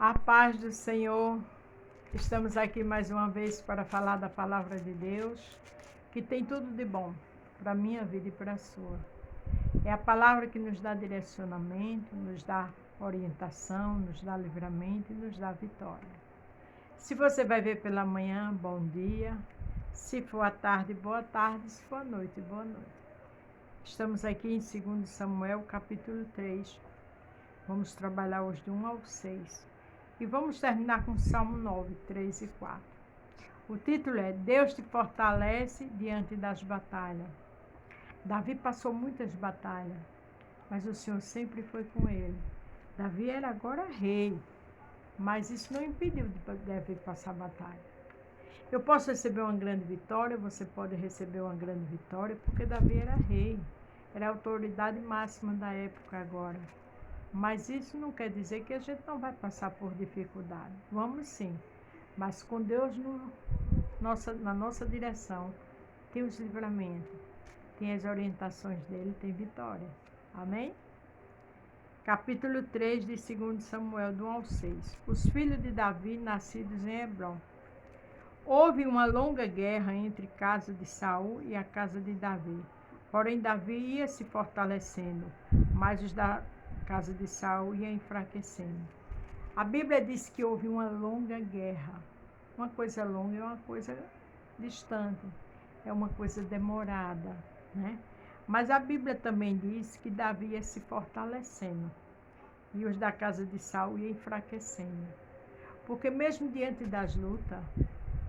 A paz do Senhor, estamos aqui mais uma vez para falar da palavra de Deus, que tem tudo de bom para a minha vida e para a sua. É a palavra que nos dá direcionamento, nos dá orientação, nos dá livramento e nos dá vitória. Se você vai ver pela manhã, bom dia. Se for à tarde, boa tarde. Se for à noite, boa noite. Estamos aqui em 2 Samuel, capítulo 3. Vamos trabalhar hoje de 1 ao 6. E vamos terminar com Salmo 9, 3 e 4. O título é Deus te fortalece diante das batalhas. Davi passou muitas batalhas, mas o Senhor sempre foi com ele. Davi era agora rei, mas isso não impediu de Davi passar batalha. Eu posso receber uma grande vitória, você pode receber uma grande vitória, porque Davi era rei, era a autoridade máxima da época agora. Mas isso não quer dizer que a gente não vai passar por dificuldade. Vamos sim, mas com Deus na nossa direção, tem os livramentos, tem as orientações dele, tem vitória. Amém? Capítulo 3 de 2 Samuel, do 1 ao 6. Os filhos de Davi, nascidos em Hebrom. Houve uma longa guerra entre a casa de Saul e a casa de Davi. Porém, Davi ia se fortalecendo, mas os da casa de Saul ia enfraquecendo. A Bíblia diz que houve uma longa guerra. Uma coisa longa é uma coisa distante, é uma coisa demorada, né? Mas a Bíblia também diz que Davi ia se fortalecendo e os da casa de Saul ia enfraquecendo. Porque mesmo diante das lutas,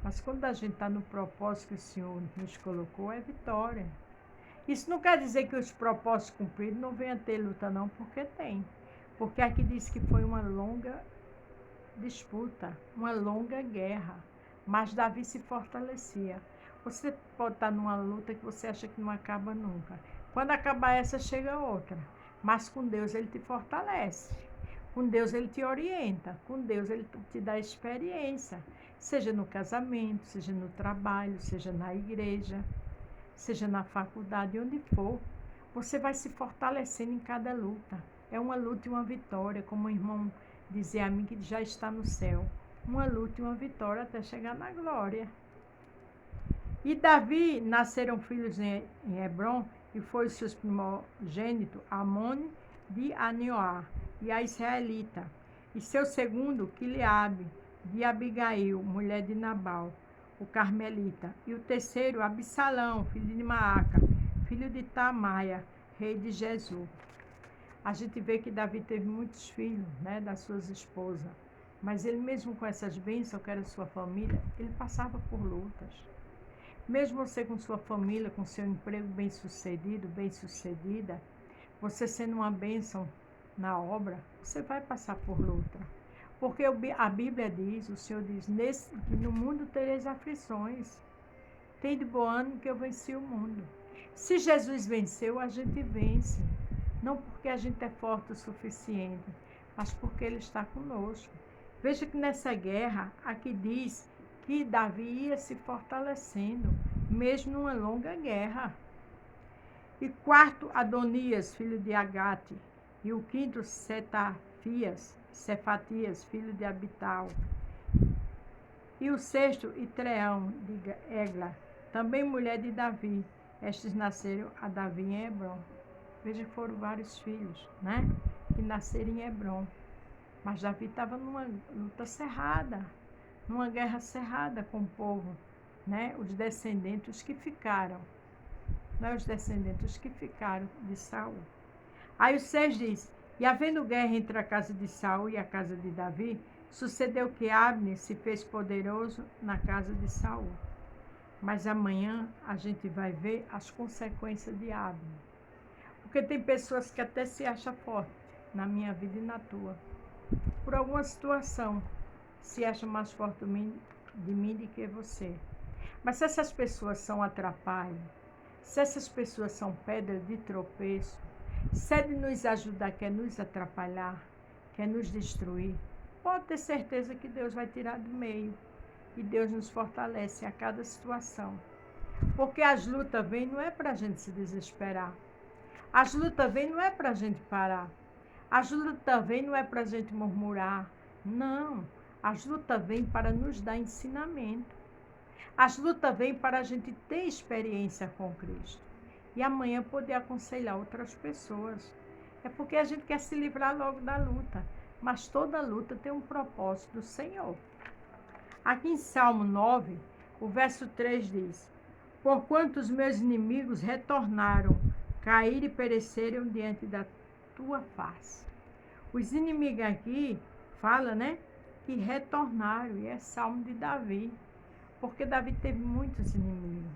mas quando a gente está no propósito que o Senhor nos colocou, é vitória. Isso não quer dizer que os propósitos cumpridos não venham a ter luta, não, porque tem. Porque aqui diz que foi uma longa disputa, uma longa guerra, mas Davi se fortalecia. Você pode estar numa luta que você acha que não acaba nunca. Quando acabar essa, chega outra. Mas com Deus ele te fortalece. Com Deus ele te orienta. Com Deus ele te dá experiência. Seja no casamento, seja no trabalho, seja na igreja, seja na faculdade, onde for, você vai se fortalecendo em cada luta. É uma luta e uma vitória, como o irmão dizia a mim que já está no céu. Uma luta e uma vitória até chegar na glória. E Davi nasceram filhos em Hebrom, e foi os seus primogênitos, Amon de Anioá, e a israelita. E seu segundo, Quileabe, de Abigail, mulher de Nabal, o carmelita. E o terceiro, Absalão, filho de Maaca, filho de Tamaia, rei de Jesus. A gente vê que Davi teve muitos filhos, né, das suas esposas. Mas ele mesmo com essas bênçãos, que era sua família, ele passava por lutas. Mesmo você com sua família, com seu emprego bem-sucedido, bem-sucedida, você sendo uma bênção na obra, você vai passar por luta. Porque a Bíblia diz, o Senhor diz, que no mundo tereis aflições. Tem de bom ânimo que eu venci o mundo. Se Jesus venceu, a gente vence. Não porque a gente é forte o suficiente, mas porque Ele está conosco. Veja que nessa guerra, aqui diz que Davi ia se fortalecendo, mesmo numa longa guerra. E quarto, Adonias, filho de Agate. E o quinto, Cefatias, filho de Abital. E o sexto, Itreão, de Egla, também mulher de Davi. Estes nasceram a Davi em Hebrom. Veja que foram vários filhos, né? Que nasceram em Hebrom. Mas Davi estava numa luta cerrada, numa guerra cerrada com o povo, né? Os descendentes que ficaram, não é os descendentes que ficaram de Saul. Aí o 6 diz, e havendo guerra entre a casa de Saul e a casa de Davi, sucedeu que Abner se fez poderoso na casa de Saul. Mas amanhã a gente vai ver as consequências de Abner. Porque tem pessoas que até se acham fortes, na minha vida e na tua. Por alguma situação, se acham mais forte de mim do que você. Mas se essas pessoas são atrapalho, se essas pessoas são pedras de tropeço, se é de nos ajudar, quer nos atrapalhar, quer nos destruir, pode ter certeza que Deus vai tirar do meio. E Deus nos fortalece a cada situação. Porque as lutas vêm não é para a gente se desesperar. As lutas vêm não é para a gente parar. As lutas vêm não é para a gente murmurar. Não. As lutas vêm para nos dar ensinamento. As lutas vêm para a gente ter experiência com Cristo. E amanhã poder aconselhar outras pessoas. É porque a gente quer se livrar logo da luta. Mas toda luta tem um propósito do Senhor. Aqui em Salmo 9, o verso 3 diz: Porquanto os meus inimigos retornaram, caíram e pereceram diante da tua face. Os inimigos aqui fala, né, que retornaram, e é Salmo de Davi, porque Davi teve muitos inimigos,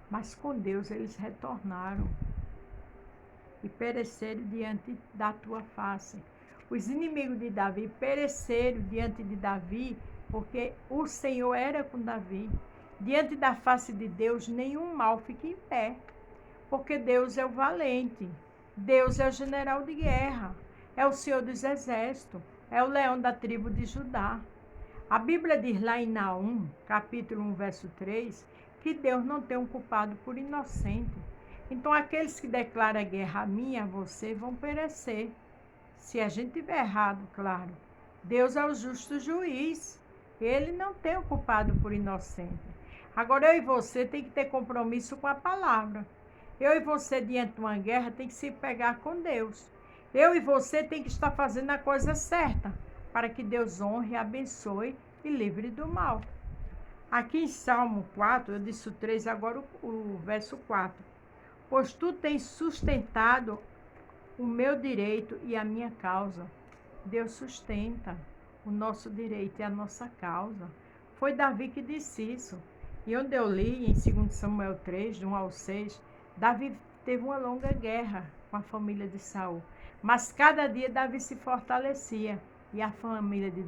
mas com Deus eles retornaram e pereceram diante da tua face. Os inimigos de Davi pereceram diante de Davi, porque o Senhor era com Davi. Diante da face de Deus, nenhum mal fica em pé, porque Deus é o valente, Deus é o general de guerra, é o Senhor dos exércitos, é o leão da tribo de Judá. A Bíblia diz lá em Naum, capítulo 1, verso 3, que Deus não tem um culpado por inocente. Então, aqueles que declaram guerra a mim e a você vão perecer. Se a gente tiver errado, claro. Deus é o justo juiz. Ele não tem um culpado por inocente. Agora, eu e você tem que ter compromisso com a palavra. Eu e você, diante de uma guerra, tem que se pegar com Deus. Eu e você tem que estar fazendo a coisa certa, para que Deus honre, abençoe e livre do mal. Aqui em Salmo 4, eu disse o 3, agora o verso 4. Pois tu tens sustentado o meu direito e a minha causa. Deus sustenta o nosso direito e a nossa causa. Foi Davi que disse isso. E onde eu li, em 2 Samuel 3, de 1 ao 6, Davi teve uma longa guerra com a família de Saul. Mas cada dia Davi se fortalecia e a família de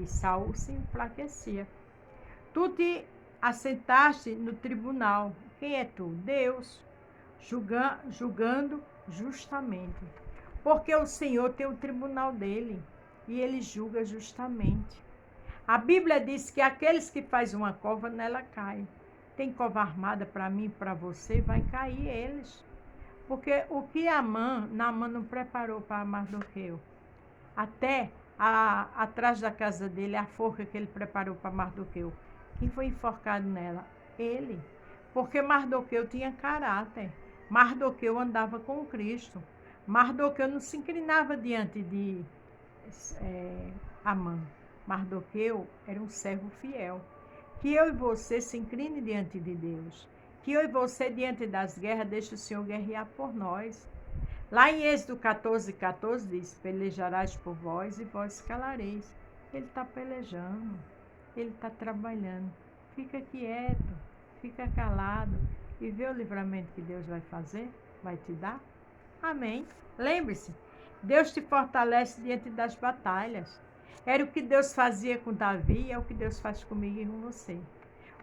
Saul se enfraquecia. Tu te assentaste no tribunal. Quem é tu? Deus, julgando justamente. Porque o Senhor tem o tribunal dele e ele julga justamente. A Bíblia diz que aqueles que fazem uma cova, nela caem. Tem cova armada para mim e para você, vai cair eles. Porque o que Naamã não preparou para Mardoqueu. Até atrás da casa dele, a forca que ele preparou para Mardoqueu. Quem foi enforcado nela? Ele. Porque Mardoqueu tinha caráter. Mardoqueu andava com Cristo. Mardoqueu não se inclinava diante de Amã. Mardoqueu era um servo fiel. Que eu e você se incline diante de Deus. Que eu e você, diante das guerras, deixe o Senhor guerrear por nós. Lá em Êxodo 14 diz: Pelejarás por vós e vós calareis. Ele está pelejando, ele está trabalhando. Fica quieto, fica calado e vê o livramento que Deus vai fazer, vai te dar. Amém. Lembre-se, Deus te fortalece diante das batalhas. Era o que Deus fazia com Davi, é o que Deus faz comigo e com você.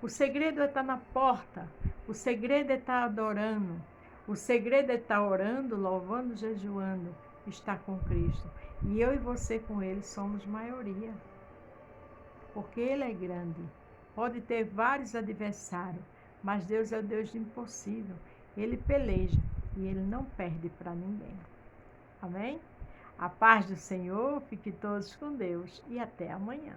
O segredo é estar na porta, o segredo é estar adorando, o segredo é estar orando, louvando, jejuando, estar com Cristo. E eu e você com Ele somos maioria, porque Ele é grande. Pode ter vários adversários, mas Deus é o Deus do impossível. Ele peleja e Ele não perde para ninguém. Amém? A paz do Senhor, fique todos com Deus e até amanhã.